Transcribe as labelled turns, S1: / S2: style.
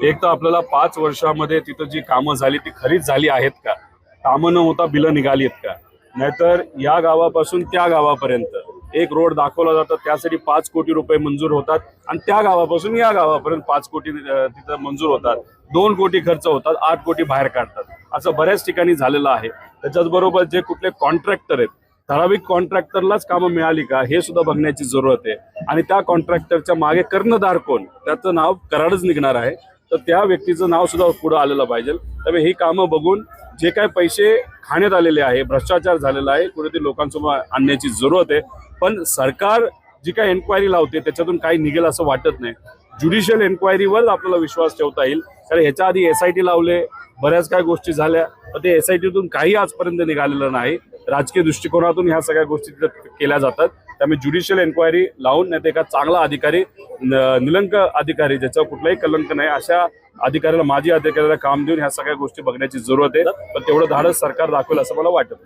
S1: एक तर आपल्याला 5 वर्षामध्ये तिथं जी कामं झाली ती खरीच झाली आहेत का, कामं न होता बिलं निघाली आहेत का, नाहीतर या गावापासून त्या गावापर्यंत एक रोड दाखवला जातो त्यासाठी 5 कोटी रुपये मंजूर होतात आणि त्या गावापासून या गावापर्यंत 5 कोटी तिथं मंजूर होतात, 2 कोटी खर्च होतात, 8 कोटी बाहेर काढतात. असं बऱ्याच ठिकाणी झालेलं आहे. त्याच्याचबरोबर जे कुठले कॉन्ट्रॅक्टर आहेत, ठराविक कॉन्ट्रॅक्टरलाच कामं मिळाली का हे सुद्धा बघण्याची जरूरत आहे. आणि त्या कॉन्ट्रॅक्टरच्या मागे कर्णधार कोण, त्याचं नाव कराडच निघणार आहे, तर त्या व्यक्तीचं नाव सुद्धा पुढे आलेलं पाहिजे. त्यामुळे ही कामं बघून जे काय पैसे खाण्यात आलेले आहे, भ्रष्टाचार झालेला आहे, कुठेतरी लोकांसमोर आणण्याची जरूरत आहे. पण सरकार जी काय एन्क्वायरी लावते त्याच्यातून काही निघेल असं वाटत नाही. ज्युडिशियल एन्क्वायरीवर आपल्याला विश्वास ठेवता येईल. कारण ह्याच्या आधी SIT लावले, बऱ्याच काय गोष्टी झाल्या, तर ते SITतून काही आजपर्यंत निघालेलं नाही. राजकीय दृष्टिकोनातून ह्या सगळ्या गोष्टी केल्या जातात. त्यामुळे ज्युडिशियल एन्क्वायरी लावून, नाही तर एका चांगला अधिकारी, निलंक अधिकारी ज्याच्यावर कुठलाही कलंक नाही अशा अधिकाऱ्याला, माजी अधिकाऱ्याला काम देऊन ह्या सगळ्या गोष्टी बघण्याची जरूरत आहे. पण तेवढं धाडस सरकार दाखवेल असं मला वाटत नाही.